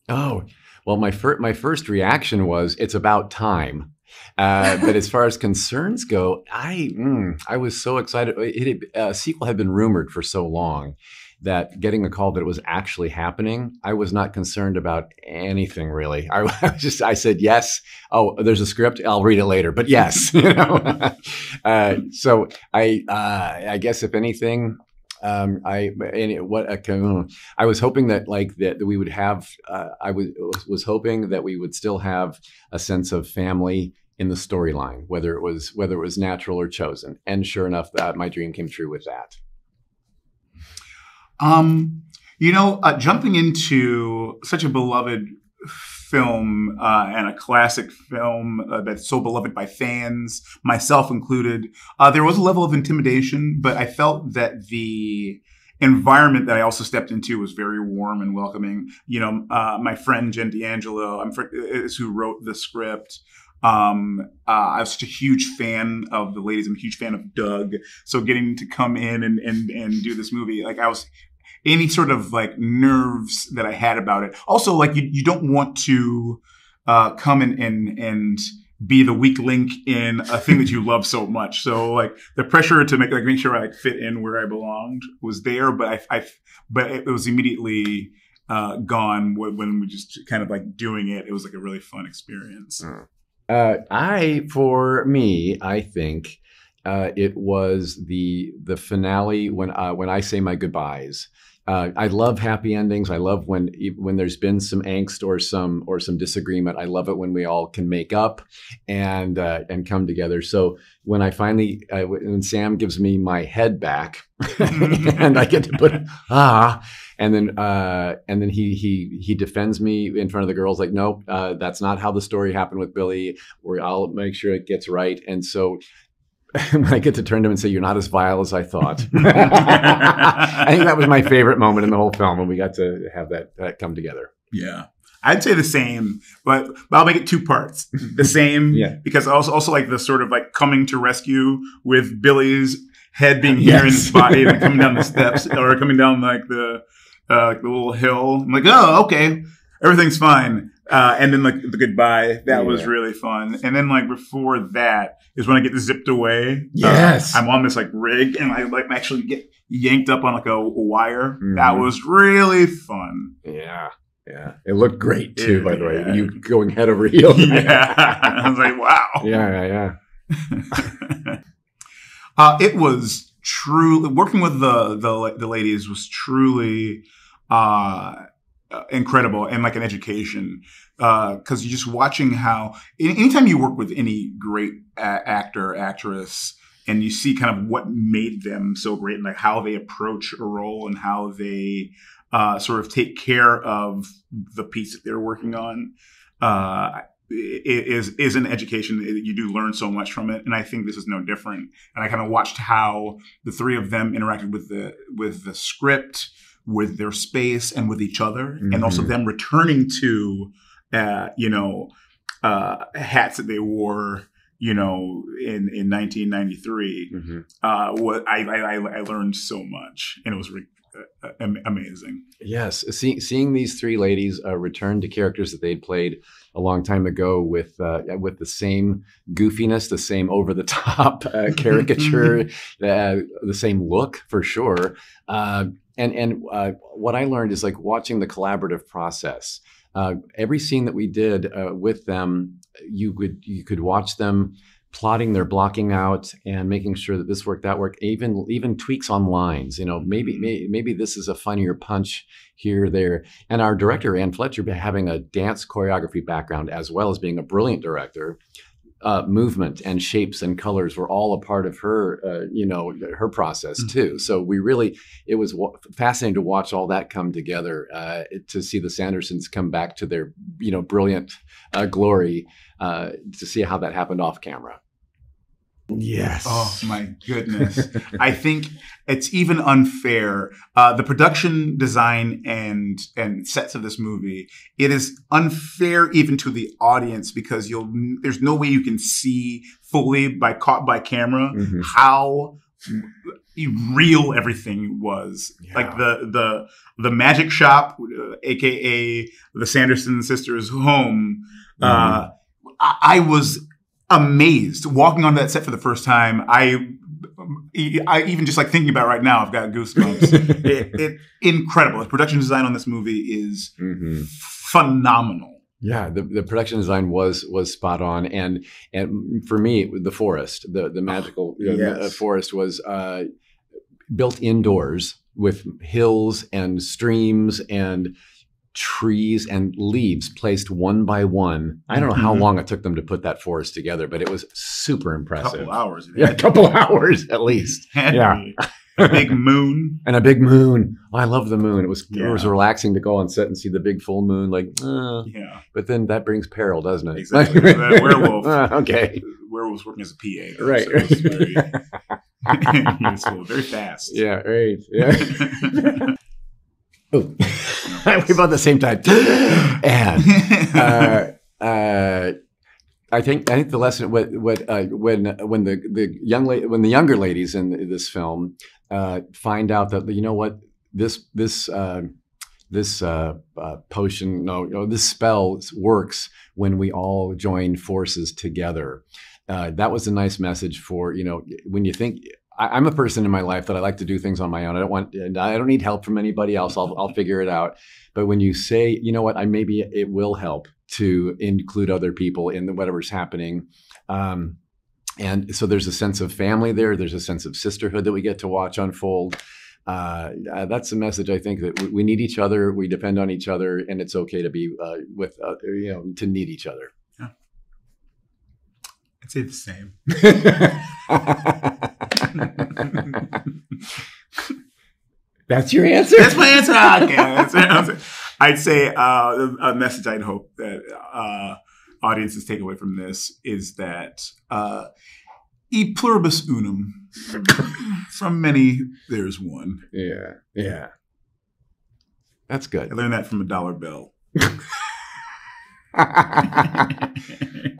Oh, well, my first reaction was it's about time. But as far as concerns go, I was so excited. A sequel had been rumored for so long that getting a call that it was actually happening, I was not concerned about anything really. I said yes. Oh, there's a script. I'll read it later, but yes, you know. So I guess if anything. I was hoping that that we would have. I was hoping that we would still have a sense of family in the storyline, whether it was natural or chosen. And sure enough, that my dream came true with that. Jumping into such a beloved film and a classic film that's so beloved by fans, myself included, there was a level of intimidation, but I felt that the environment that I also stepped into was very warm and welcoming. My friend Jen D'Angelo, is who wrote the script. I was such a huge fan of the ladies. I'm a huge fan of Doug. So getting to come in and do this movie, I was any sort of nerves that I had about it. Also, you don't want to come and be the weak link in a thing that you love so much. So the pressure to make sure I fit in where I belonged was there, but but it was immediately gone when we just kind of doing it. It was a really fun experience. For me, I think it was the finale when I say my goodbyes. I love happy endings. I love when there's been some angst or some disagreement. I love it when we all can make up and come together. So when I finally when Sam gives me my head back and I get to put and then he defends me in front of the girls nope, that's not how the story happened with Billy. I'll make sure it gets right. And so when I get to turn to him and say, "You're not as vile as I thought." I think that was my favorite moment in the whole film when we got to have that come together. Yeah. I'd say the same, but I'll make it two parts. The same, yeah. Because also the sort of coming to rescue with Billy's head being here in his body and coming down the steps or coming down the little hill. I'm oh, okay, everything's fine. And then the goodbye, that was really fun. And then before that is when I get zipped away. Yes. I'm on this rig and I actually get yanked up on a wire. Mm-hmm. That was really fun. Yeah. Yeah. It looked great too, by the way. You going head over heels. Yeah. I was wow. Yeah. It was truly working with the ladies was truly incredible and an education because you're just watching how anytime you work with any great actor, actress, and you see kind of what made them so great and how they approach a role and how they sort of take care of the piece that they're working on, it is an education. You do learn so much from it, and I think this is no different. And I kind of watched how the three of them interacted with the script, with their space, and with each other, mm-hmm. and also them returning to hats that they wore in 1993. Mm-hmm. What I learned so much, and it was amazing. Yes, seeing these three ladies return to characters that they'd played a long time ago with the same goofiness, the same over the top caricature, the same look for sure. And what I learned is watching the collaborative process. Every scene that we did with them, you could watch them plotting their blocking out and making sure that this worked, that worked, even tweaks on lines. Maybe this is a funnier punch here, there. And our director, Anne Fletcher, having a dance choreography background as well as being a brilliant director, movement and shapes and colors were all a part of her, her process too. So it was fascinating to watch all that come together, to see the Sandersons come back to their, brilliant glory, to see how that happened off camera. Yes. Oh my goodness. I think it's even unfair. The production design and sets of this movie, it is unfair even to the audience because there's no way you can see fully caught by camera, mm-hmm. how real everything was. Yeah. Like the magic shop, aka the Sanderson sisters' home. I was amazed walking onto that set for the first time. I even just like thinking about it right now, I've got goosebumps. it incredible. The production design on this movie is phenomenal. Yeah, the production design was spot on, and for me, the forest, the magical forest was built indoors with hills and streams and trees and leaves placed one by one. I don't know how long it took them to put that forest together, but it was super impressive. A couple hours. Yeah, a couple hours at least. Yeah. A big moon. And a big moon. Oh, I love the moon. It was relaxing to go on set and see the big full moon. But then that brings peril, doesn't it? Exactly. That werewolf. Okay. Werewolf's working as a PA. Though, right. So it was very useful, very fast. Yeah, right. Yeah. Oh, we about the same time. And I think the lesson when the younger ladies in this film find out that, you know what, this potion, this spell works when we all join forces together. That was a nice message for, when you think. I'm a person in my life that I like to do things on my own. I don't need help from anybody else. I'll figure it out. But when you say, you know what, maybe it will help to include other people in whatever's happening. And so there's a sense of family there. There's a sense of sisterhood that we get to watch unfold. That's the message, I think, that we need each other. We depend on each other, and it's okay to be to need each other. Yeah. I'd say the same. That's your answer? That's my answer. Okay. I'd say a message I'd hope that audiences take away from this is that e pluribus unum. From many, there's one. Yeah. That's good. I learned that from a dollar bill.